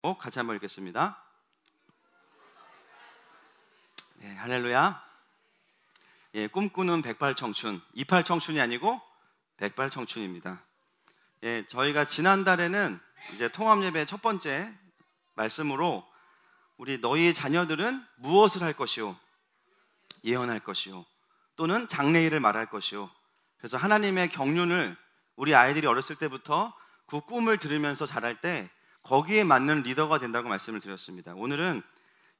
같이 한번 읽겠습니다. 네, 할렐루야. 꿈꾸는 백발청춘, 이팔청춘이 아니고 백발청춘입니다. 저희가 지난달에는 이제 통합예배 첫 번째 말씀으로 우리 너희 자녀들은 무엇을 할 것이요, 예언할 것이요, 또는 장래일을 말할 것이요. 그래서 하나님의 경륜을 우리 아이들이 어렸을 때부터 그 꿈을 들으면서 자랄 때 거기에 맞는 리더가 된다고 말씀을 드렸습니다. 오늘은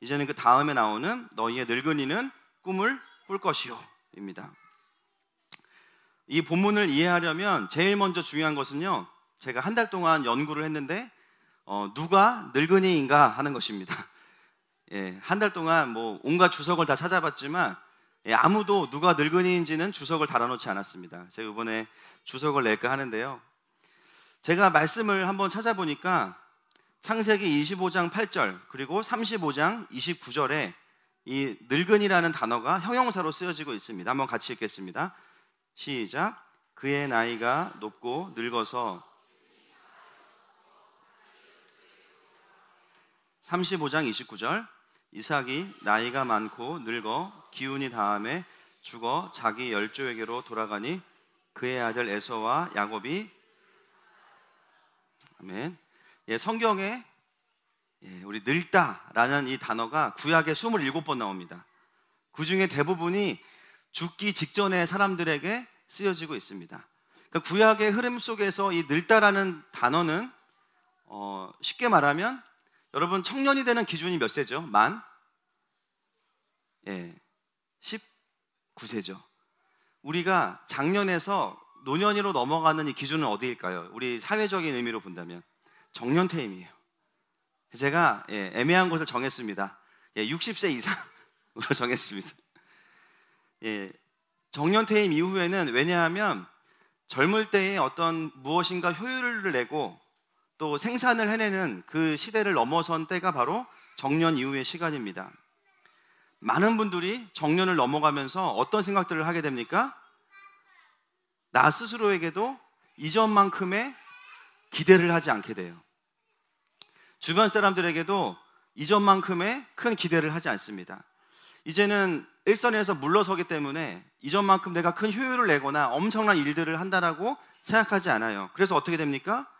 이제는 그 다음에 나오는 너희의 늙은이는 꿈을 꿀 것이요 입니다. 이 본문을 이해하려면 제일 먼저 중요한 것은요, 제가 한 달 동안 연구를 했는데 누가 늙은이인가 하는 것입니다. 한 달 동안 온갖 주석을 다 찾아봤지만 아무도 누가 늙은이인지는 주석을 달아놓지 않았습니다. 제가 이번에 주석을 낼까 하는데요, 제가 말씀을 한번 찾아보니까 창세기 25장 8절 그리고 35장 29절에 이 늙은이라는 단어가 형용사로 쓰여지고 있습니다. 한번 같이 읽겠습니다. 시작. 그의 나이가 높고 늙어서 35장 29절 이삭이 나이가 많고 늙어 기운이 다함에 죽어 자기 열조에게로 돌아가니 그의 아들 에서와 야곱이 아멘. 성경에 우리 늙다라는 이 단어가 구약에 27번 나옵니다. 그 중에 대부분이 죽기 직전의 사람들에게 쓰여지고 있습니다. 그러니까 구약의 흐름 속에서 이 늙다라는 단어는 쉽게 말하면 여러분 청년이 되는 기준이 몇 세죠? 만 19세죠. 우리가 장년에서 노년으로 넘어가는 이 기준은 어디일까요? 우리 사회적인 의미로 본다면 정년퇴임이에요. 제가 애매한 것을 정했습니다. 60세 이상으로 정했습니다. 정년퇴임 이후에는, 왜냐하면 젊을 때에 어떤 무엇인가 효율을 내고 또 생산을 해내는 그 시대를 넘어선 때가 바로 정년 이후의 시간입니다. 많은 분들이 정년을 넘어가면서 어떤 생각들을 하게 됩니까? 나 스스로에게도 이전만큼의 기대를 하지 않게 돼요. 주변 사람들에게도 이전만큼의 큰 기대를 하지 않습니다. 이제는 일선에서 물러서기 때문에 이전만큼 내가 큰 효율을 내거나 엄청난 일들을 한다라고 생각하지 않아요. 그래서 어떻게 됩니까?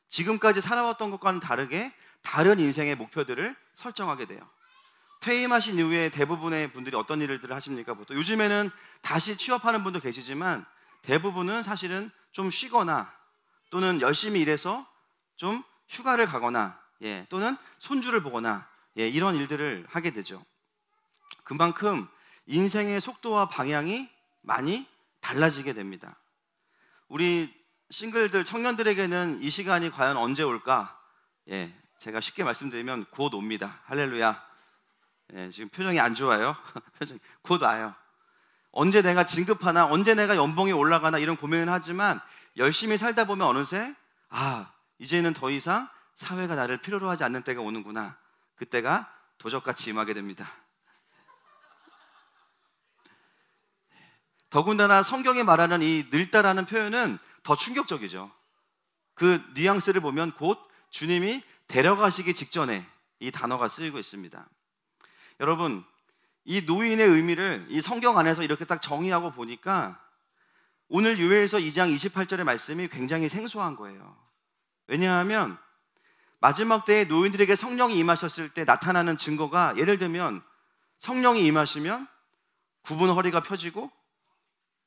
지금까지 살아왔던 것과는 다르게 다른 인생의 목표들을 설정하게 돼요. 퇴임하신 이후에 대부분의 분들이 어떤 일들을 하십니까? 보통 요즘에는 다시 취업하는 분도 계시지만 대부분은 사실은 좀 쉬거나 또는 열심히 일해서 좀 휴가를 가거나 또는 손주를 보거나 이런 일들을 하게 되죠. 그만큼 인생의 속도와 방향이 많이 달라지게 됩니다. 우리 싱글들, 청년들에게는 이 시간이 과연 언제 올까? 제가 쉽게 말씀드리면 곧 옵니다. 할렐루야. 지금 표정이 안 좋아요. 표정이 곧 와요. 언제 내가 진급하나, 언제 내가 연봉이 올라가나 이런 고민을 하지만 열심히 살다 보면 어느새 이제는 더 이상 사회가 나를 필요로 하지 않는 때가 오는구나. 그때가 도적같이 임하게 됩니다. 더군다나 성경이 말하는 이 늙다라는 표현은 더 충격적이죠. 그 뉘앙스를 보면 곧 주님이 데려가시기 직전에 이 단어가 쓰이고 있습니다. 여러분, 이 노인의 의미를 이 성경 안에서 이렇게 딱 정의하고 보니까 오늘 요엘서 2장 28절의 말씀이 굉장히 생소한 거예요. 왜냐하면 마지막 때에 노인들에게 성령이 임하셨을 때 나타나는 증거가, 예를 들면 성령이 임하시면 굽은 허리가 펴지고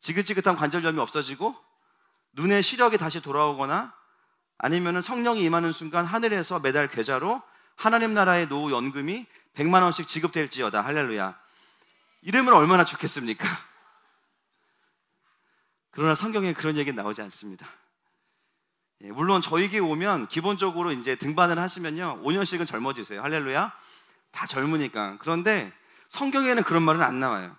지긋지긋한 관절염이 없어지고 눈의 시력이 다시 돌아오거나, 아니면 성령이 임하는 순간 하늘에서 매달 계좌로 하나님 나라의 노후 연금이 100만 원씩 지급될지어다. 할렐루야. 이러면 얼마나 좋겠습니까? 그러나 성경에 그런 얘기는 나오지 않습니다. 물론 저에게 오면 기본적으로 이제 등반을 하시면요 5년씩은 젊어지세요. 할렐루야. 다 젊으니까. 그런데 성경에는 그런 말은 안 나와요.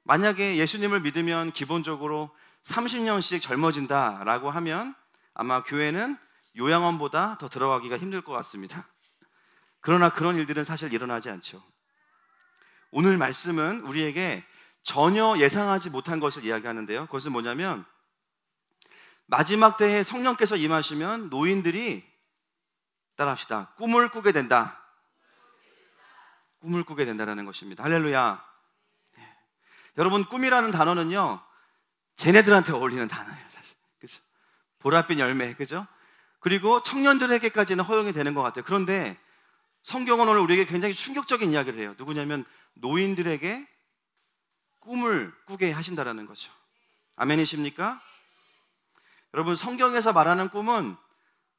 만약에 예수님을 믿으면 기본적으로 30년씩 젊어진다라고 하면 아마 교회는 요양원보다 더 들어가기가 힘들 것 같습니다. 그러나 그런 일들은 사실 일어나지 않죠. 오늘 말씀은 우리에게 전혀 예상하지 못한 것을 이야기하는데요, 그것은 뭐냐면 마지막 때에 성령께서 임하시면 노인들이 따라합시다. 꿈을 꾸게 된다. 꿈을 꾸게 된다라는 것입니다. 할렐루야. 네. 여러분, 꿈이라는 단어는요, 쟤네들한테 어울리는 단어예요, 사실. 그죠? 보랏빛 열매, 그죠? 그리고 청년들에게까지는 허용이 되는 것 같아요. 그런데 성경은 오늘 우리에게 굉장히 충격적인 이야기를 해요. 누구냐면 노인들에게 꿈을 꾸게 하신다라는 거죠. 아멘이십니까? 여러분, 성경에서 말하는 꿈은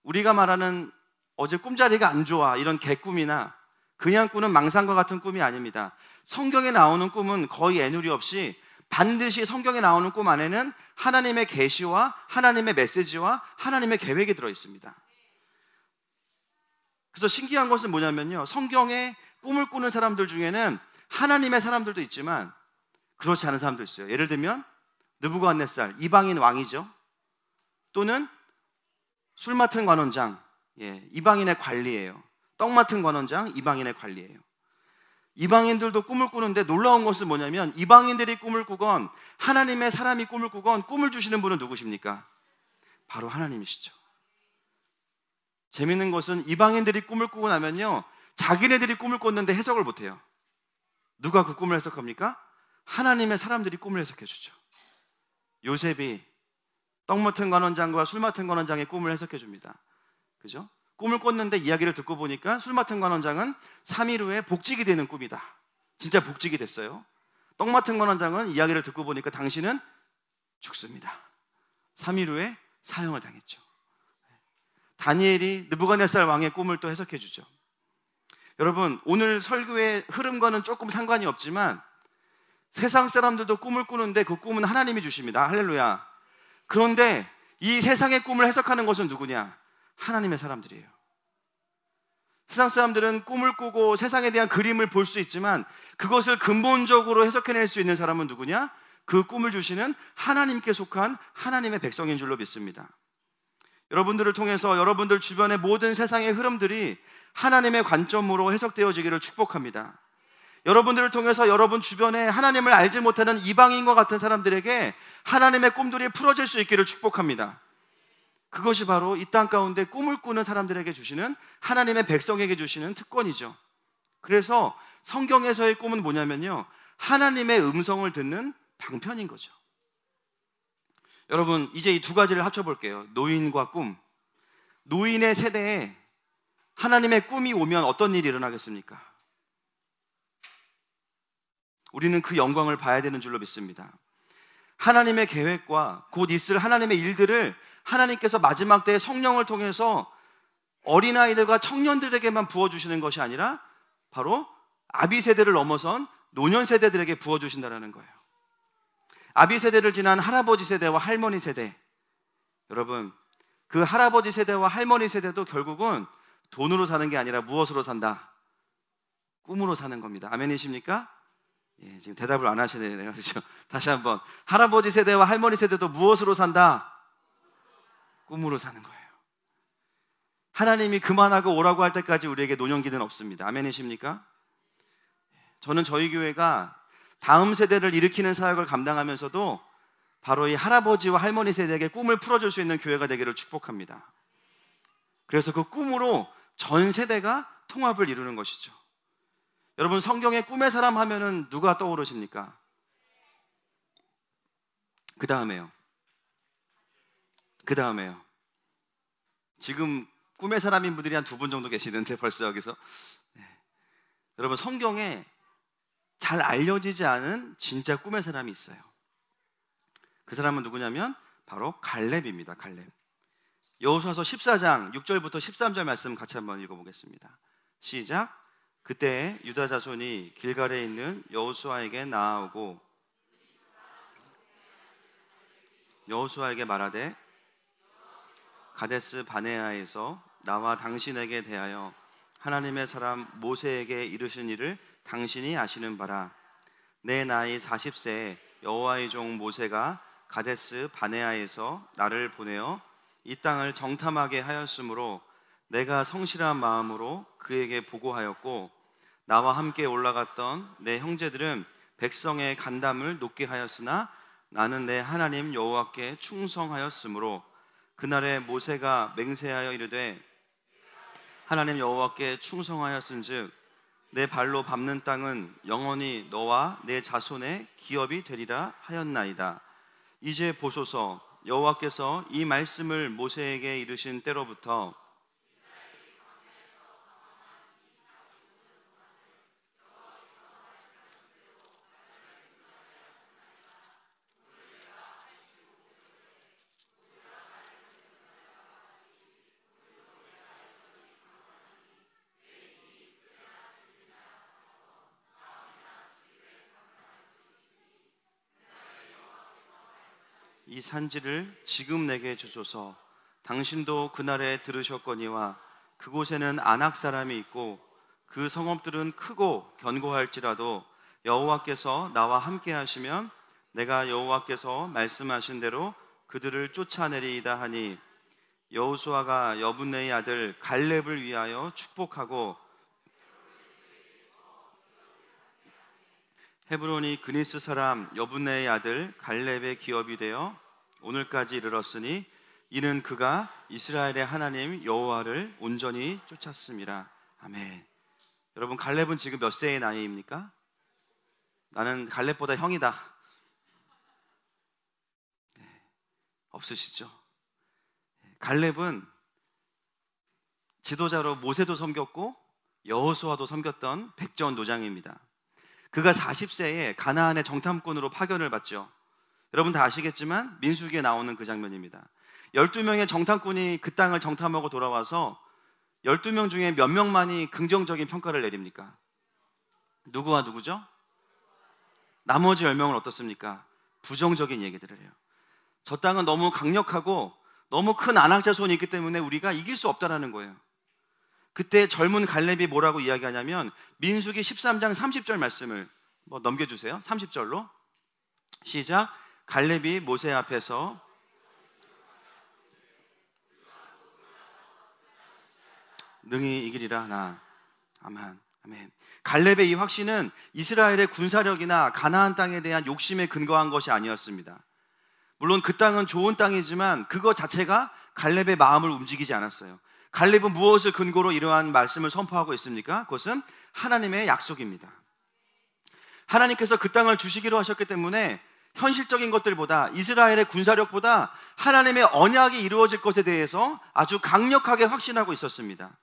우리가 말하는 어제 꿈자리가 안 좋아 이런 개꿈이나 그냥 꾸는 망상과 같은 꿈이 아닙니다. 성경에 나오는 꿈은 거의 애누리 없이 반드시 성경에 나오는 꿈 안에는 하나님의 계시와 하나님의 메시지와 하나님의 계획이 들어 있습니다. 그래서 신기한 것은 뭐냐면요, 성경에 꿈을 꾸는 사람들 중에는 하나님의 사람들도 있지만 그렇지 않은 사람도 있어요. 예를 들면 느부갓네살, 이방인 왕이죠. 또는 술 맡은 관원장, 이방인의 관리예요. 떡 맡은 관원장, 이방인의 관리예요. 이방인들도 꿈을 꾸는데 놀라운 것은 뭐냐면 이방인들이 꿈을 꾸건 하나님의 사람이 꿈을 꾸건 꿈을 주시는 분은 누구십니까? 바로 하나님이시죠. 재밌는 것은 이방인들이 꿈을 꾸고 나면요, 자기네들이 꿈을 꿨는데 해석을 못해요. 누가 그 꿈을 해석합니까? 하나님의 사람들이 꿈을 해석해 주죠. 요셉이 떡 맡은 관원장과 술 맡은 관원장의 꿈을 해석해 줍니다. 그죠? 꿈을 꿨는데 이야기를 듣고 보니까 술 맡은 관원장은 3일 후에 복직이 되는 꿈이다. 진짜 복직이 됐어요. 떡 맡은 관원장은 이야기를 듣고 보니까 당신은 죽습니다. 3일 후에 사형을 당했죠. 다니엘이 느부갓네살 왕의 꿈을 또 해석해 주죠. 여러분, 오늘 설교의 흐름과는 조금 상관이 없지만 세상 사람들도 꿈을 꾸는데 그 꿈은 하나님이 주십니다. 할렐루야. 그런데 이 세상의 꿈을 해석하는 것은 누구냐? 하나님의 사람들이에요. 세상 사람들은 꿈을 꾸고 세상에 대한 그림을 볼 수 있지만 그것을 근본적으로 해석해낼 수 있는 사람은 누구냐? 그 꿈을 주시는 하나님께 속한 하나님의 백성인 줄로 믿습니다. 여러분들을 통해서 여러분들 주변의 모든 세상의 흐름들이 하나님의 관점으로 해석되어지기를 축복합니다. 여러분들을 통해서 여러분 주변에 하나님을 알지 못하는 이방인과 같은 사람들에게 하나님의 꿈들이 풀어질 수 있기를 축복합니다. 그것이 바로 이 땅 가운데 꿈을 꾸는 사람들에게 주시는, 하나님의 백성에게 주시는 특권이죠. 그래서 성경에서의 꿈은 뭐냐면요, 하나님의 음성을 듣는 방편인 거죠. 여러분, 이제 이 두 가지를 합쳐볼게요. 노인과 꿈. 노인의 세대에 하나님의 꿈이 오면 어떤 일이 일어나겠습니까? 우리는 그 영광을 봐야 되는 줄로 믿습니다. 하나님의 계획과 곧 있을 하나님의 일들을 하나님께서 마지막 때에 성령을 통해서 어린아이들과 청년들에게만 부어주시는 것이 아니라 바로 아비 세대를 넘어선 노년 세대들에게 부어주신다는 거예요. 아비 세대를 지난 할아버지 세대와 할머니 세대, 여러분, 그 할아버지 세대와 할머니 세대도 결국은 돈으로 사는 게 아니라 무엇으로 산다? 꿈으로 사는 겁니다. 아멘이십니까? 예, 지금 대답을 안 하시네요. 그렇죠? 다시 한번, 할아버지 세대와 할머니 세대도 무엇으로 산다? 꿈으로 사는 거예요. 하나님이 그만하고 오라고 할 때까지 우리에게 노년기는 없습니다. 아멘이십니까? 저는 저희 교회가 다음 세대를 일으키는 사역을 감당하면서도 바로 이 할아버지와 할머니 세대에게 꿈을 풀어줄 수 있는 교회가 되기를 축복합니다. 그래서 그 꿈으로 전 세대가 통합을 이루는 것이죠. 여러분, 성경에 꿈의 사람 하면은 누가 떠오르십니까? 그 다음에요. 지금 꿈의 사람인 분들이 한 2분 정도 계시는데 벌써 여기서. 여러분, 성경에 잘 알려지지 않은 진짜 꿈의 사람이 있어요. 그 사람은 누구냐면 바로 갈렙입니다. 갈렙. 여호수아서 14장 6절부터 13절 말씀 같이 한번 읽어보겠습니다. 시작. 그때 유다 자손이 길갈에 있는 여호수아에게 나아오고 여호수아에게 말하되 가데스 바네아에서 나와 당신에게 대하여 하나님의 사람 모세에게 이르신 일을 당신이 아시는 바라. 내 나이 40세에 여호와의 종 모세가 가데스 바네아에서 나를 보내어 이 땅을 정탐하게 하였으므로 내가 성실한 마음으로 그에게 보고하였고 나와 함께 올라갔던 내 형제들은 백성의 간담을 높게 하였으나 나는 내 하나님 여호와께 충성하였으므로 그날에 모세가 맹세하여 이르되 하나님 여호와께 충성하였은즉 내 발로 밟는 땅은 영원히 너와 내 자손의 기업이 되리라 하였나이다. 이제 보소서, 여호와께서 이 말씀을 모세에게 이르신 때로부터 이 산지를 지금 내게 주소서. 당신도 그날에 들으셨거니와 그곳에는 아낙 사람이 있고 그 성읍들은 크고 견고할지라도 여호와께서 나와 함께 하시면 내가 여호와께서 말씀하신 대로 그들을 쫓아내리이다 하니, 여호수아가 여분네의 아들 갈렙을 위하여 축복하고 헤브론이 그니스 사람 여분네의 아들 갈렙의 기업이 되어 오늘까지 이르렀으니 이는 그가 이스라엘의 하나님 여호와를 온전히 쫓았습니다. 아멘. 여러분, 갈렙은 지금 몇 세의 나이입니까? 나는 갈렙보다 형이다. 네, 없으시죠? 갈렙은 지도자로 모세도 섬겼고 여호수아도 섬겼던 백전 노장입니다. 그가 40세에 가나안의 정탐꾼으로 파견을 받죠. 여러분 다 아시겠지만 민수기에 나오는 그 장면입니다. 12명의 정탐꾼이 그 땅을 정탐하고 돌아와서 12명 중에 몇 명만이 긍정적인 평가를 내립니까? 누구와 누구죠? 나머지 10명은 어떻습니까? 부정적인 얘기들을 해요. 저 땅은 너무 강력하고 너무 큰 아낙 자손이 있기 때문에 우리가 이길 수 없다라는 거예요. 그때 젊은 갈렙이 뭐라고 이야기하냐면, 민수기 13장 30절 말씀을 넘겨주세요. 30절로 시작. 갈렙이 모세 앞에서 능히 이기리라 나. 아멘. 아멘. 갈렙의 이 확신은 이스라엘의 군사력이나 가나안 땅에 대한 욕심에 근거한 것이 아니었습니다. 물론 그 땅은 좋은 땅이지만 그거 자체가 갈렙의 마음을 움직이지 않았어요. 갈렙은 무엇을 근거로 이러한 말씀을 선포하고 있습니까? 그것은 하나님의 약속입니다. 하나님께서 그 땅을 주시기로 하셨기 때문에 현실적인 것들보다, 이스라엘의 군사력보다 하나님의 언약이 이루어질 것에 대해서 아주 강력하게 확신하고 있었습니다.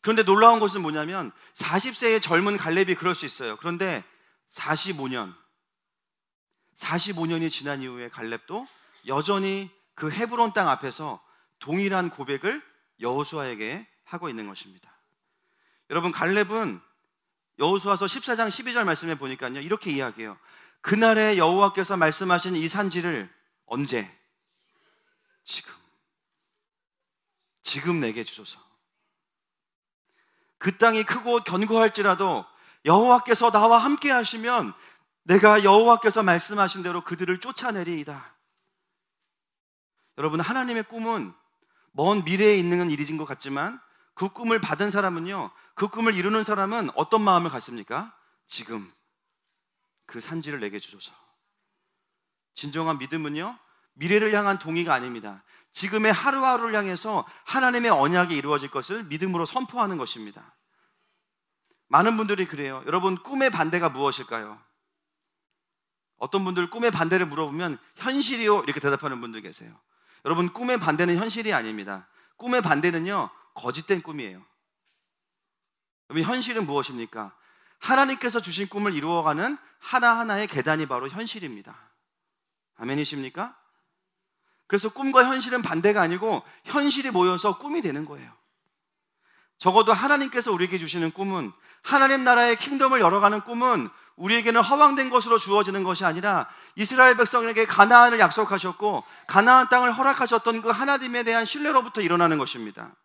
그런데 놀라운 것은 뭐냐면 40세의 젊은 갈렙이 그럴 수 있어요. 그런데 45년이 지난 이후에 갈렙도 여전히 그 헤브론 땅 앞에서 동일한 고백을 여호수아에게 하고 있는 것입니다. 여러분, 갈렙은 여호수아서 14장 12절 말씀에 보니까요, 이렇게 이야기해요. 그날에 여호와께서 말씀하신 이 산지를 언제? 지금 내게 주소서. 그 땅이 크고 견고할지라도 여호와께서 나와 함께 하시면 내가 여호와께서 말씀하신 대로 그들을 쫓아내리이다. 여러분, 하나님의 꿈은 먼 미래에 있는 일인 것 같지만 그 꿈을 받은 사람은요, 그 꿈을 이루는 사람은 어떤 마음을 갖습니까? 지금 그 산지를 내게 주소서. 진정한 믿음은요, 미래를 향한 동의가 아닙니다. 지금의 하루하루를 향해서 하나님의 언약이 이루어질 것을 믿음으로 선포하는 것입니다. 많은 분들이 그래요. 여러분, 꿈의 반대가 무엇일까요? 어떤 분들 꿈의 반대를 물어보면 현실이요 이렇게 대답하는 분들 계세요. 여러분, 꿈의 반대는 현실이 아닙니다. 꿈의 반대는요, 거짓된 꿈이에요. 여러분, 현실은 무엇입니까? 하나님께서 주신 꿈을 이루어가는 하나하나의 계단이 바로 현실입니다. 아멘이십니까? 그래서 꿈과 현실은 반대가 아니고 현실이 모여서 꿈이 되는 거예요. 적어도 하나님께서 우리에게 주시는 꿈은, 하나님 나라의 킹덤을 열어가는 꿈은 우리에게는 허황된 것으로 주어지는 것이 아니라 이스라엘 백성에게 가나안을 약속하셨고 가나안 땅을 허락하셨던 그 하나님에 대한 신뢰로부터 일어나는 것입니다.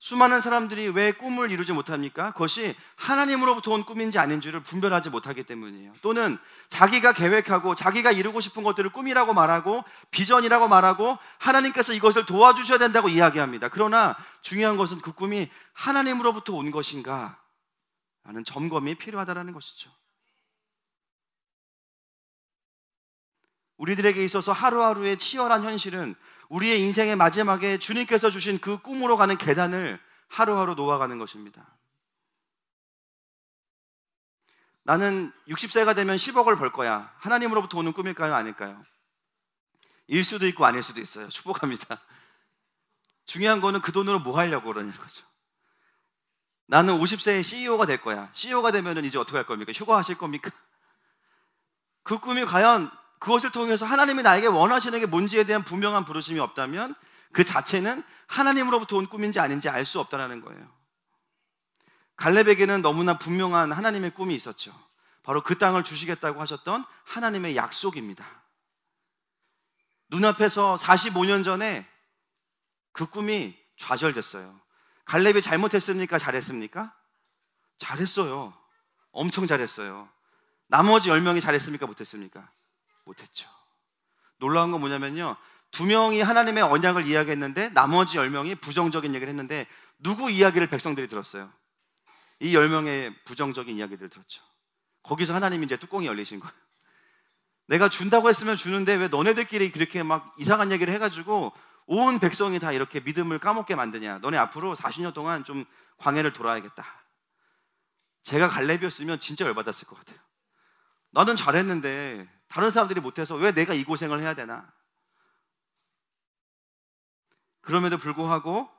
수많은 사람들이 왜 꿈을 이루지 못합니까? 그것이 하나님으로부터 온 꿈인지 아닌지를 분별하지 못하기 때문이에요. 또는 자기가 계획하고 자기가 이루고 싶은 것들을 꿈이라고 말하고 비전이라고 말하고 하나님께서 이것을 도와주셔야 된다고 이야기합니다. 그러나 중요한 것은 그 꿈이 하나님으로부터 온 것인가 라는 점검이 필요하다는 것이죠. 우리들에게 있어서 하루하루의 치열한 현실은 우리의 인생의 마지막에 주님께서 주신 그 꿈으로 가는 계단을 하루하루 놓아가는 것입니다. 나는 60세가 되면 10억을 벌 거야. 하나님으로부터 오는 꿈일까요? 아닐까요? 일 수도 있고 아닐 수도 있어요. 축복합니다. 중요한 거는 그 돈으로 뭐 하려고 그러는 거죠. 나는 50세에 CEO가 될 거야. CEO가 되면 이제 어떻게 할 겁니까? 휴가하실 겁니까? 그 꿈이 과연 그것을 통해서 하나님이 나에게 원하시는 게 뭔지에 대한 분명한 부르심이 없다면 그 자체는 하나님으로부터 온 꿈인지 아닌지 알 수 없다는 거예요. 갈렙에게는 너무나 분명한 하나님의 꿈이 있었죠. 바로 그 땅을 주시겠다고 하셨던 하나님의 약속입니다. 눈앞에서 45년 전에 그 꿈이 좌절됐어요. 갈렙이 잘못했습니까? 잘했습니까? 잘했어요. 엄청 잘했어요. 나머지 10명이 잘했습니까? 못했습니까? 못했죠. 놀라운 건 뭐냐면요, 2명이 하나님의 언약을 이야기했는데 나머지 10명이 부정적인 얘기를 했는데 누구 이야기를 백성들이 들었어요? 이 10명의 부정적인 이야기들을 들었죠. 거기서 하나님이 이제 뚜껑이 열리신 거예요. 내가 준다고 했으면 주는데 왜 너네들끼리 그렇게 막 이상한 얘기를 해가지고 온 백성이 다 이렇게 믿음을 까먹게 만드냐. 너네 앞으로 40년 동안 좀 광야를 돌아야겠다. 제가 갈렙이었으면 진짜 열받았을 것 같아요. 나는 잘했는데 다른 사람들이 못해서 왜 내가 이 고생을 해야 되나. 그럼에도 불구하고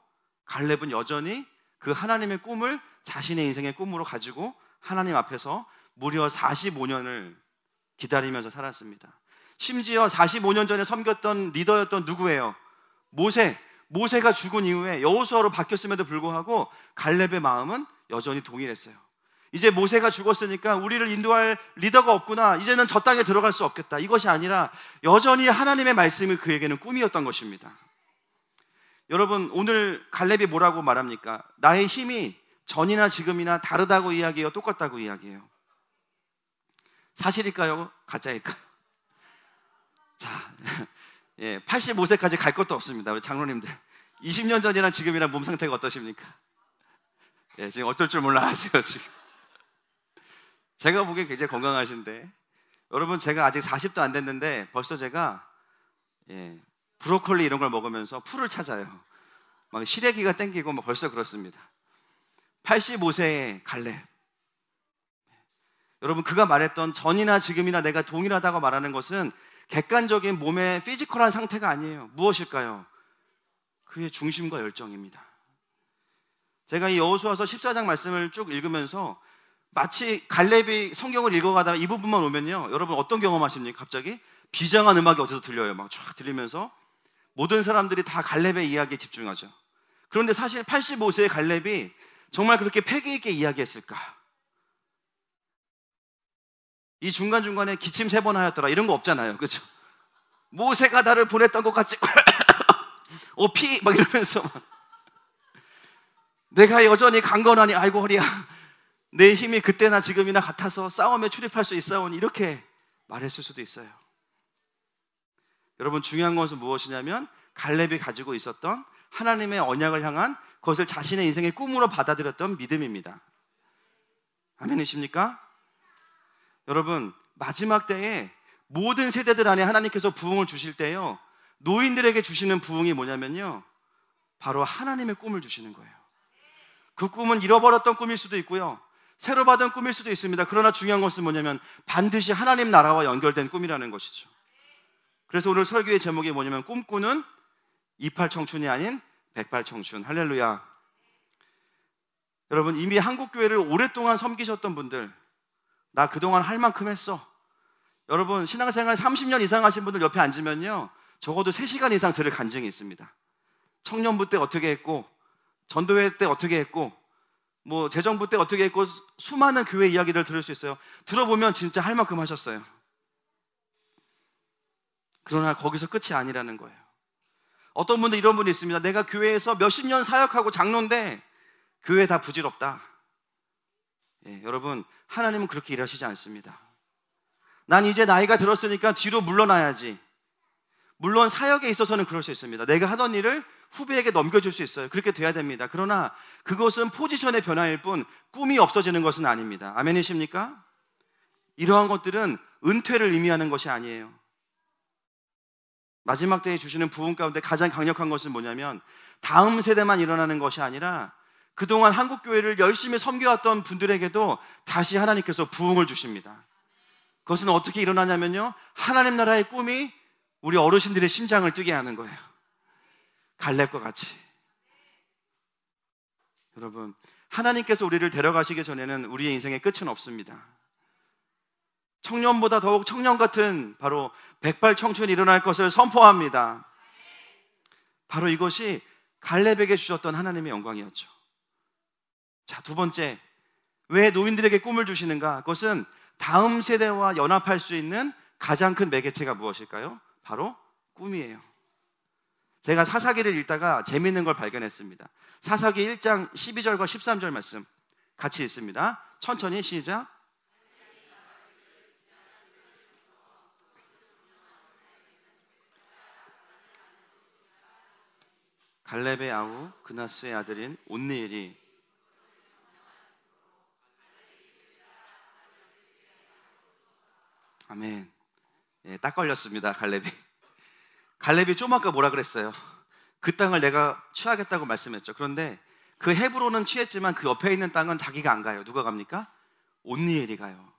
갈렙은 여전히 그 하나님의 꿈을 자신의 인생의 꿈으로 가지고 하나님 앞에서 무려 45년을 기다리면서 살았습니다. 심지어 45년 전에 섬겼던 리더였던 누구예요? 모세가 죽은 이후에 여호수아로 바뀌었음에도 불구하고 갈렙의 마음은 여전히 동일했어요. 이제 모세가 죽었으니까 우리를 인도할 리더가 없구나, 이제는 저 땅에 들어갈 수 없겠다, 이것이 아니라 여전히 하나님의 말씀이 그에게는 꿈이었던 것입니다. 여러분, 오늘 갈렙이 뭐라고 말합니까? 나의 힘이 전이나 지금이나 다르다고 이야기해요? 똑같다고 이야기해요? 사실일까요? 가짜일까요? 자, 85세까지 갈 것도 없습니다. 우리 장로님들 20년 전이랑 지금이랑 몸 상태가 어떠십니까? 지금 어쩔 줄 몰라 하세요. 지금 제가 보기엔 굉장히 건강하신데, 여러분, 제가 아직 40도 안 됐는데 벌써 제가 브로콜리 이런 걸 먹으면서 풀을 찾아요. 막 시래기가 땡기고 막 벌써 그렇습니다. 85세의 갈렙, 여러분, 그가 말했던 전이나 지금이나 내가 동일하다고 말하는 것은 객관적인 몸의 피지컬한 상태가 아니에요. 무엇일까요? 그의 중심과 열정입니다. 제가 이 여호수아서 14장 말씀을 쭉 읽으면서 마치 갈렙이 성경을 읽어가다가 이 부분만 오면요, 여러분 어떤 경험하십니까? 갑자기 비장한 음악이 어디서 들려요. 막 쫙 들리면서 모든 사람들이 다 갈렙의 이야기에 집중하죠. 그런데 사실 85세의 갈렙이 정말 그렇게 패기 있게 이야기했을까? 이 중간중간에 기침 3번 하였더라 이런 거 없잖아요. 그렇죠? 모세가 나를 보냈던 것 같지? 피! 막 이러면서 내가 여전히 강건하니 아이고 허리야, 내 힘이 그때나 지금이나 같아서 싸움에 출입할 수 있사오니, 이렇게 말했을 수도 있어요. 여러분, 중요한 것은 무엇이냐면 갈렙이 가지고 있었던 하나님의 언약을 향한, 그것을 자신의 인생의 꿈으로 받아들였던 믿음입니다. 아멘이십니까? 여러분, 마지막 때에 모든 세대들 안에 하나님께서 부흥을 주실 때요, 노인들에게 주시는 부흥이 뭐냐면요, 바로 하나님의 꿈을 주시는 거예요. 그 꿈은 잃어버렸던 꿈일 수도 있고요, 새로 받은 꿈일 수도 있습니다. 그러나 중요한 것은 뭐냐면 반드시 하나님 나라와 연결된 꿈이라는 것이죠. 그래서 오늘 설교의 제목이 뭐냐면 꿈꾸는 28 청춘이 아닌 108 청춘. 할렐루야. 여러분, 이미 한국교회를 오랫동안 섬기셨던 분들, 나 그동안 할 만큼 했어. 여러분, 신앙생활 30년 이상 하신 분들 옆에 앉으면요, 적어도 3시간 이상 들을 간증이 있습니다. 청년부 때 어떻게 했고, 전도회 때 어떻게 했고, 뭐 재정부 때 어떻게 했고, 수많은 교회 이야기를 들을 수 있어요. 들어보면 진짜 할 만큼 하셨어요. 그러나 거기서 끝이 아니라는 거예요. 어떤 분들 이런 분이 있습니다. 내가 교회에서 몇십 년 사역하고 장로인데 교회 다 부질없다. 여러분, 하나님은 그렇게 일하시지 않습니다. 난 이제 나이가 들었으니까 뒤로 물러나야지. 물론 사역에 있어서는 그럴 수 있습니다. 내가 하던 일을 후배에게 넘겨줄 수 있어요. 그렇게 돼야 됩니다. 그러나 그것은 포지션의 변화일 뿐 꿈이 없어지는 것은 아닙니다. 아멘이십니까? 이러한 것들은 은퇴를 의미하는 것이 아니에요. 마지막 때에 주시는 부흥 가운데 가장 강력한 것은 뭐냐면 다음 세대만 일어나는 것이 아니라 그동안 한국교회를 열심히 섬겨왔던 분들에게도 다시 하나님께서 부흥을 주십니다. 그것은 어떻게 일어나냐면요, 하나님 나라의 꿈이 우리 어르신들의 심장을 뛰게 하는 거예요. 갈렙과 같이. 여러분, 하나님께서 우리를 데려가시기 전에는 우리의 인생의 끝은 없습니다. 청년보다 더욱 청년 같은 바로 백발청춘이 일어날 것을 선포합니다. 바로 이것이 갈렙에게 주셨던 하나님의 영광이었죠. 자, 두 번째, 왜 노인들에게 꿈을 주시는가? 그것은 다음 세대와 연합할 수 있는 가장 큰 매개체가 무엇일까요? 바로 꿈이에요. 제가 사사기를 읽다가 재미있는 걸 발견했습니다. 사사기 1장 12절과 13절 말씀 같이 읽습니다. 천천히 시작. 갈렙의 아우 그나스의 아들인 온니엘이 아멘. 예, 딱 걸렸습니다. 갈렙이 좀 아까 뭐라 그랬어요? 그 땅을 내가 취하겠다고 말씀했죠. 그런데 그 헤브론은 취했지만 그 옆에 있는 땅은 자기가 안 가요. 누가 갑니까? 온니엘이 가요.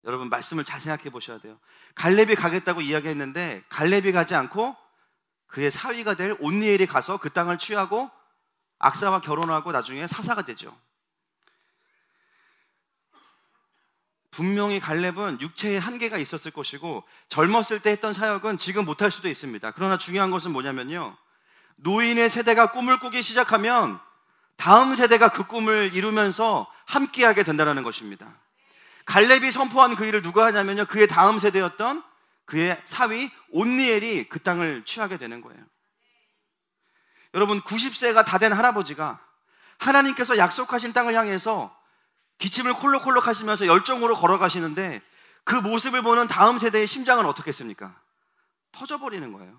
여러분, 말씀을 잘 생각해 보셔야 돼요. 갈렙이 가겠다고 이야기했는데 갈렙이 가지 않고 그의 사위가 될 온니엘이 가서 그 땅을 취하고 악사와 결혼하고 나중에 사사가 되죠. 분명히 갈렙은 육체의 한계가 있었을 것이고 젊었을 때 했던 사역은 지금 못할 수도 있습니다. 그러나 중요한 것은 뭐냐면요, 노인의 세대가 꿈을 꾸기 시작하면 다음 세대가 그 꿈을 이루면서 함께하게 된다는 것입니다. 갈렙이 선포한 그 일을 누가 하냐면요, 그의 다음 세대였던 그의 사위 온니엘이 그 땅을 취하게 되는 거예요. 여러분, 90세가 다 된 할아버지가 하나님께서 약속하신 땅을 향해서 기침을 콜록콜록 하시면서 열정으로 걸어가시는데 그 모습을 보는 다음 세대의 심장은 어떻겠습니까? 터져버리는 거예요.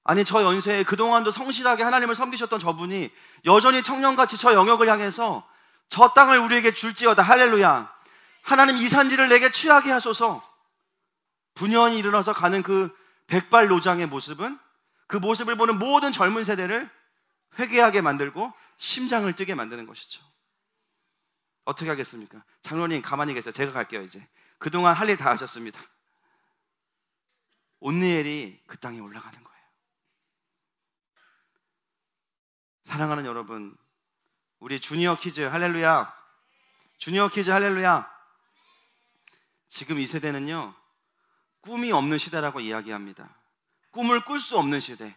아니, 저 연세에 그동안도 성실하게 하나님을 섬기셨던 저분이 여전히 청년같이 저 영역을 향해서 저 땅을 우리에게 줄지어다, 할렐루야, 하나님 이 산지를 내게 취하게 하소서, 분연히 일어나서 가는 그 백발노장의 모습은 그 모습을 보는 모든 젊은 세대를 회개하게 만들고 심장을 뛰게 만드는 것이죠. 어떻게 하겠습니까? 장로님 가만히 계세요. 제가 갈게요. 이제 그동안 할 일 다 하셨습니다. 온니엘이 그 땅에 올라가는 거예요. 사랑하는 여러분, 우리 주니어 키즈 할렐루야, 주니어 키즈 할렐루야. 지금 이 세대는요, 꿈이 없는 시대라고 이야기합니다. 꿈을 꿀 수 없는 시대.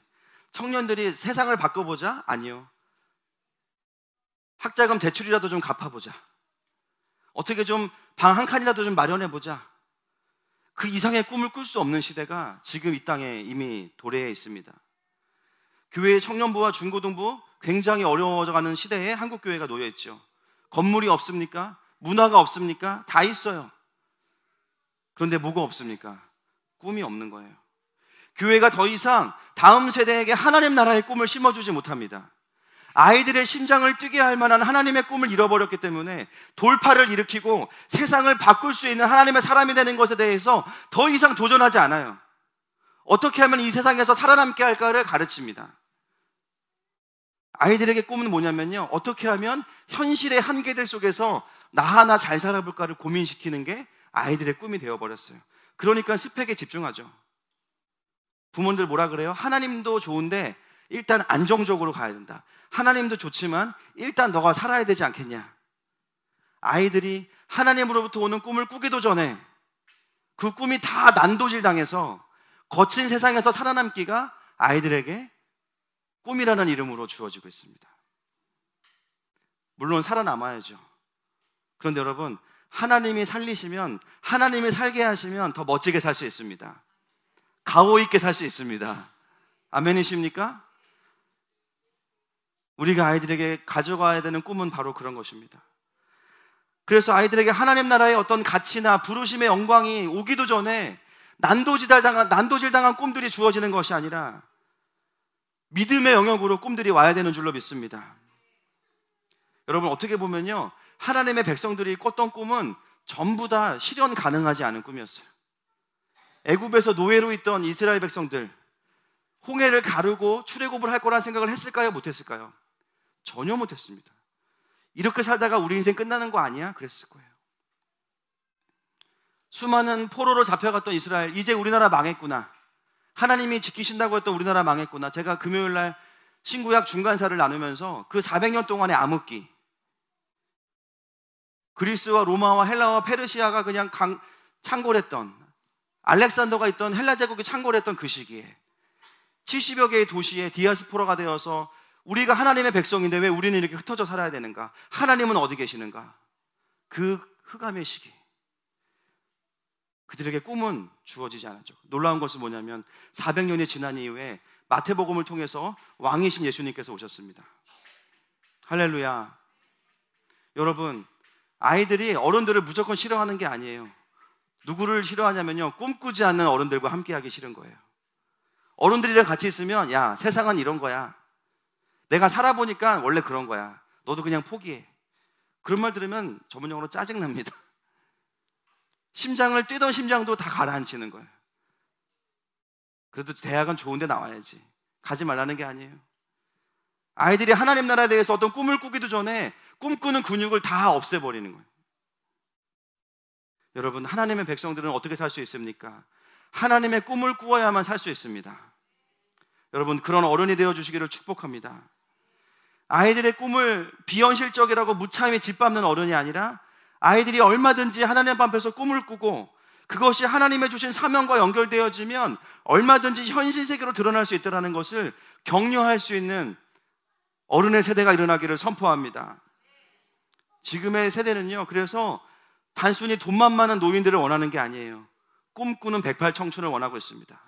청년들이 세상을 바꿔보자? 아니요. 학자금 대출이라도 좀 갚아보자. 어떻게 좀 방 한 칸이라도 좀 마련해보자. 그 이상의 꿈을 꿀 수 없는 시대가 지금 이 땅에 이미 도래해 있습니다. 교회의 청년부와 중고등부 굉장히 어려워져가는 시대에 한국교회가 놓여있죠. 건물이 없습니까? 문화가 없습니까? 다 있어요. 그런데 뭐가 없습니까? 꿈이 없는 거예요. 교회가 더 이상 다음 세대에게 하나님 나라의 꿈을 심어주지 못합니다. 아이들의 심장을 뛰게 할 만한 하나님의 꿈을 잃어버렸기 때문에 돌파를 일으키고 세상을 바꿀 수 있는 하나님의 사람이 되는 것에 대해서 더 이상 도전하지 않아요. 어떻게 하면 이 세상에서 살아남게 할까를 가르칩니다. 아이들에게 꿈은 뭐냐면요, 어떻게 하면 현실의 한계들 속에서 나 하나 잘 살아볼까를 고민시키는 게 아이들의 꿈이 되어버렸어요. 그러니까 스펙에 집중하죠. 부모님들 뭐라 그래요? 하나님도 좋은데 일단 안정적으로 가야 된다. 하나님도 좋지만 일단 너가 살아야 되지 않겠냐. 아이들이 하나님으로부터 오는 꿈을 꾸기도 전에 그 꿈이 다 난도질 당해서 거친 세상에서 살아남기가 아이들에게 꿈이라는 이름으로 주어지고 있습니다. 물론 살아남아야죠. 그런데 여러분, 하나님이 살리시면, 하나님이 살게 하시면 더 멋지게 살 수 있습니다. 가오 있게 살 수 있습니다. 아멘이십니까? 우리가 아이들에게 가져가야 되는 꿈은 바로 그런 것입니다. 그래서 아이들에게 하나님 나라의 어떤 가치나 부르심의 영광이 오기도 전에 난도질 당한 꿈들이 주어지는 것이 아니라 믿음의 영역으로 꿈들이 와야 되는 줄로 믿습니다. 여러분, 어떻게 보면요, 하나님의 백성들이 꿨던 꿈은 전부 다 실현 가능하지 않은 꿈이었어요. 애굽에서 노예로 있던 이스라엘 백성들, 홍해를 가르고 출애굽을 할 거란 생각을 했을까요? 못했을까요? 전혀 못했습니다. 이렇게 살다가 우리 인생 끝나는 거 아니야? 그랬을 거예요. 수많은 포로로 잡혀갔던 이스라엘, 이제 우리나라 망했구나, 하나님이 지키신다고 했던 우리나라 망했구나. 제가 금요일날 신구약 중간사를 나누면서 그 400년 동안의 암흑기, 그리스와 로마와 헬라와 페르시아가 그냥 창궐했던, 알렉산더가 있던 헬라 제국이 창궐했던 그 시기에 70여 개의 도시에 디아스포라가 되어서 우리가 하나님의 백성인데 왜 우리는 이렇게 흩어져 살아야 되는가? 하나님은 어디 계시는가? 그 흑암의 시기, 그들에게 꿈은 주어지지 않았죠. 놀라운 것은 뭐냐면 400년이 지난 이후에 마태복음을 통해서 왕이신 예수님께서 오셨습니다. 할렐루야. 여러분, 아이들이 어른들을 무조건 싫어하는 게 아니에요. 누구를 싫어하냐면요, 꿈꾸지 않는 어른들과 함께하기 싫은 거예요. 어른들이랑 같이 있으면 야, 세상은 이런 거야, 내가 살아보니까 원래 그런 거야, 너도 그냥 포기해. 그런 말 들으면 전문용어로 짜증납니다. 심장을 뛰던 심장도 다 가라앉히는 거예요. 그래도 대학은 좋은 데 나와야지, 가지 말라는 게 아니에요. 아이들이 하나님 나라에 대해서 어떤 꿈을 꾸기도 전에 꿈꾸는 근육을 다 없애버리는 거예요. 여러분, 하나님의 백성들은 어떻게 살 수 있습니까? 하나님의 꿈을 꾸어야만 살 수 있습니다. 여러분, 그런 어른이 되어 주시기를 축복합니다. 아이들의 꿈을 비현실적이라고 무참히 짓밟는 어른이 아니라 아이들이 얼마든지 하나님 앞에서 꿈을 꾸고 그것이 하나님의 주신 사명과 연결되어지면 얼마든지 현실 세계로 드러날 수 있다는 것을 격려할 수 있는 어른의 세대가 일어나기를 선포합니다. 지금의 세대는요, 그래서 단순히 돈만 많은 노인들을 원하는 게 아니에요. 꿈꾸는 108 청춘을 원하고 있습니다.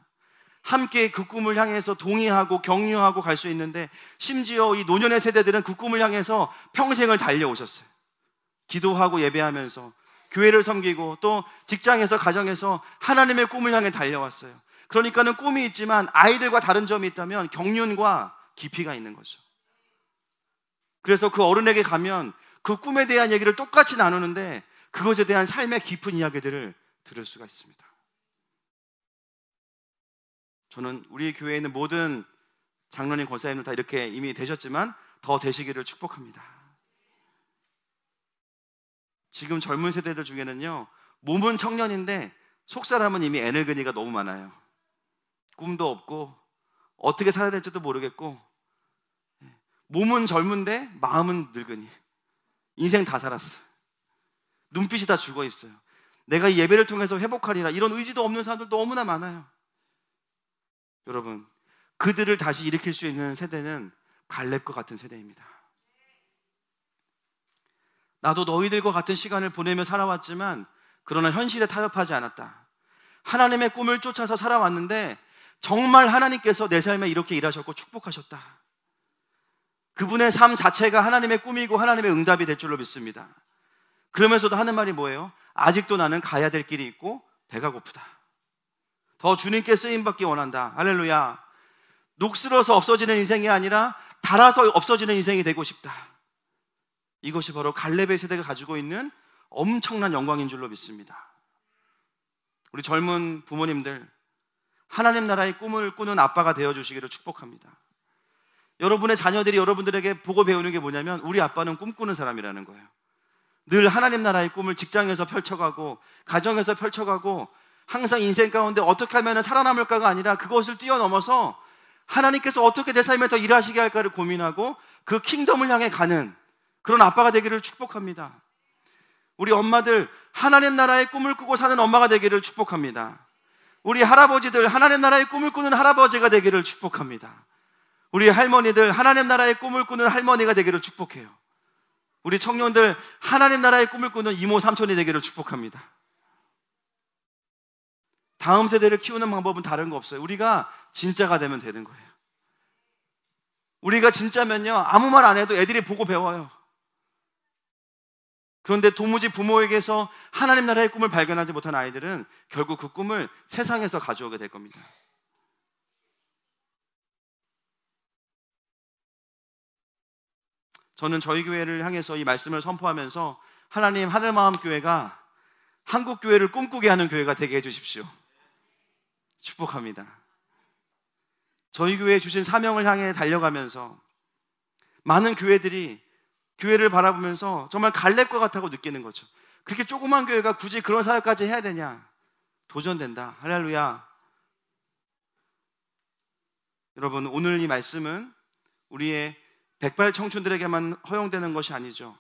함께 그 꿈을 향해서 동의하고 격려하고 갈 수 있는데, 심지어 이 노년의 세대들은 그 꿈을 향해서 평생을 달려오셨어요. 기도하고 예배하면서 교회를 섬기고 또 직장에서 가정에서 하나님의 꿈을 향해 달려왔어요. 그러니까는 꿈이 있지만 아이들과 다른 점이 있다면 경륜과 깊이가 있는 거죠. 그래서 그 어른에게 가면 그 꿈에 대한 얘기를 똑같이 나누는데 그것에 대한 삶의 깊은 이야기들을 들을 수가 있습니다. 저는 우리 교회에 있는 모든 장로님, 권사님들 다 이렇게 이미 되셨지만 더 되시기를 축복합니다. 지금 젊은 세대들 중에는요, 몸은 청년인데 속사람은 이미 에너지가 너무 많아요. 꿈도 없고 어떻게 살아야 될지도 모르겠고, 몸은 젊은데 마음은 늙으니 인생 다 살았어. 눈빛이 다 죽어 있어요. 내가 이 예배를 통해서 회복하리라, 이런 의지도 없는 사람들 너무나 많아요. 여러분, 그들을 다시 일으킬 수 있는 세대는 갈렙과 같은 세대입니다. 나도 너희들과 같은 시간을 보내며 살아왔지만 그러나 현실에 타협하지 않았다. 하나님의 꿈을 쫓아서 살아왔는데 정말 하나님께서 내 삶에 이렇게 일하셨고 축복하셨다. 그분의 삶 자체가 하나님의 꿈이고 하나님의 응답이 될 줄로 믿습니다. 그러면서도 하는 말이 뭐예요? 아직도 나는 가야 될 길이 있고 배가 고프다. 더 주님께 쓰임받기 원한다. 할렐루야. 녹슬어서 없어지는 인생이 아니라 닳아서 없어지는 인생이 되고 싶다. 이것이 바로 갈렙의 세대가 가지고 있는 엄청난 영광인 줄로 믿습니다. 우리 젊은 부모님들, 하나님 나라의 꿈을 꾸는 아빠가 되어주시기를 축복합니다. 여러분의 자녀들이 여러분들에게 보고 배우는 게 뭐냐면 우리 아빠는 꿈꾸는 사람이라는 거예요. 늘 하나님 나라의 꿈을 직장에서 펼쳐가고 가정에서 펼쳐가고 항상 인생 가운데 어떻게 하면 살아남을까가 아니라 그것을 뛰어넘어서 하나님께서 어떻게 내 삶에 더 일하시게 할까를 고민하고 그 킹덤을 향해 가는 그런 아빠가 되기를 축복합니다. 우리 엄마들, 하나님 나라의 꿈을 꾸고 사는 엄마가 되기를 축복합니다. 우리 할아버지들, 하나님 나라의 꿈을 꾸는 할아버지가 되기를 축복합니다. 우리 할머니들, 하나님 나라의 꿈을 꾸는 할머니가 되기를 축복해요. 우리 청년들, 하나님 나라의 꿈을 꾸는 이모 삼촌이 되기를 축복합니다. 다음 세대를 키우는 방법은 다른 거 없어요. 우리가 진짜가 되면 되는 거예요. 우리가 진짜면요, 아무 말 안 해도 애들이 보고 배워요. 그런데 도무지 부모에게서 하나님 나라의 꿈을 발견하지 못한 아이들은 결국 그 꿈을 세상에서 가져오게 될 겁니다. 저는 저희 교회를 향해서 이 말씀을 선포하면서 하나님, 하늘마음 교회가 한국 교회를 꿈꾸게 하는 교회가 되게 해주십시오. 축복합니다. 저희 교회에 주신 사명을 향해 달려가면서 많은 교회들이 교회를 바라보면서 정말 갈렙과 같다고 느끼는 거죠. 그렇게 조그만 교회가 굳이 그런 사역까지 해야 되냐? 도전된다. 할렐루야. 여러분, 오늘 이 말씀은 우리의 백발 청춘들에게만 허용되는 것이 아니죠.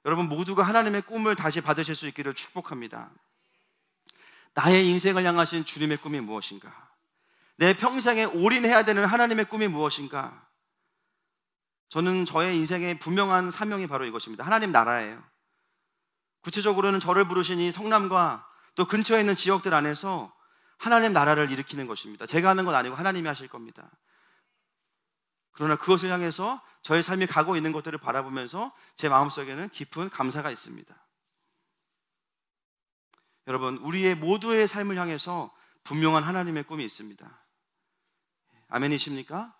여러분 모두가 하나님의 꿈을 다시 받으실 수 있기를 축복합니다. 나의 인생을 향하신 주님의 꿈이 무엇인가? 내 평생에 올인해야 되는 하나님의 꿈이 무엇인가? 저는 저의 인생의 분명한 사명이 바로 이것입니다. 하나님 나라예요. 구체적으로는 저를 부르신 이 성남과 또 근처에 있는 지역들 안에서 하나님 나라를 일으키는 것입니다. 제가 하는 건 아니고 하나님이 하실 겁니다. 그러나 그것을 향해서 저의 삶이 가고 있는 것들을 바라보면서 제 마음속에는 깊은 감사가 있습니다. 여러분, 우리의 모두의 삶을 향해서 분명한 하나님의 꿈이 있습니다. 아멘이십니까?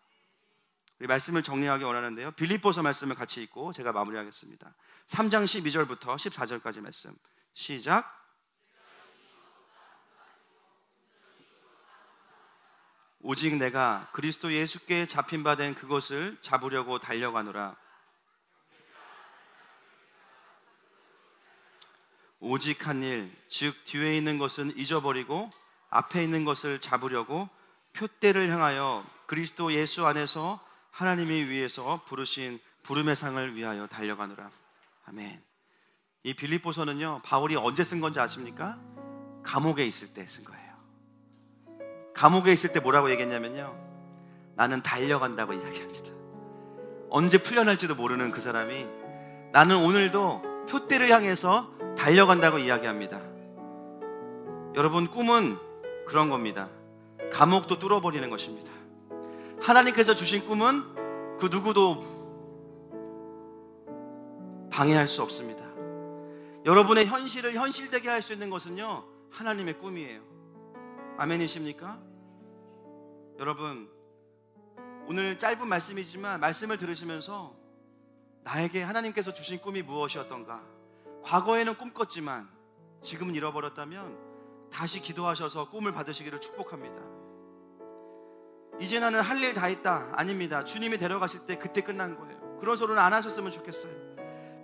우리 말씀을 정리하기 원하는데요, 빌립보서 말씀을 같이 읽고 제가 마무리하겠습니다. 3장 12절부터 14절까지 말씀 시작. 오직 내가 그리스도 예수께 잡힌 바 된 그것을 잡으려고 달려가노라. 오직 한 일, 즉 뒤에 있는 것은 잊어버리고 앞에 있는 것을 잡으려고 표대를 향하여 그리스도 예수 안에서 하나님이 위에서 부르신 부름의 상을 위하여 달려가노라. 아멘. 이 빌립보서는요, 바울이 언제 쓴 건지 아십니까? 감옥에 있을 때 쓴 거예요. 감옥에 있을 때 뭐라고 얘기했냐면요, 나는 달려간다고 이야기합니다. 언제 풀려날지도 모르는 그 사람이 나는 오늘도 표대를 향해서 달려간다고 이야기합니다. 여러분, 꿈은 그런 겁니다. 감옥도 뚫어버리는 것입니다. 하나님께서 주신 꿈은 그 누구도 방해할 수 없습니다. 여러분의 현실을 현실되게 할 수 있는 것은요, 하나님의 꿈이에요. 아멘이십니까? 여러분, 오늘 짧은 말씀이지만 말씀을 들으시면서 나에게 하나님께서 주신 꿈이 무엇이었던가, 과거에는 꿈꿨지만 지금은 잃어버렸다면 다시 기도하셔서 꿈을 받으시기를 축복합니다. 이제 나는 할 일 다 했다. 아닙니다. 주님이 데려가실 때 그때 끝난 거예요. 그런 소리는 안 하셨으면 좋겠어요.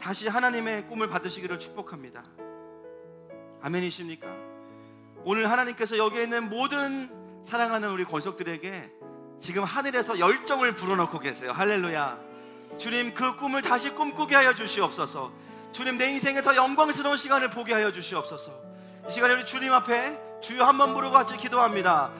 다시 하나님의 꿈을 받으시기를 축복합니다. 아멘이십니까? 오늘 하나님께서 여기에 있는 모든 사랑하는 우리 권속들에게 지금 하늘에서 열정을 불어넣고 계세요. 할렐루야. 주님, 그 꿈을 다시 꿈꾸게 하여 주시옵소서. 주님, 내 인생에 더 영광스러운 시간을 보게 하여 주시옵소서. 이 시간에 우리 주님 앞에 주여 한번 부르고 같이 기도합니다.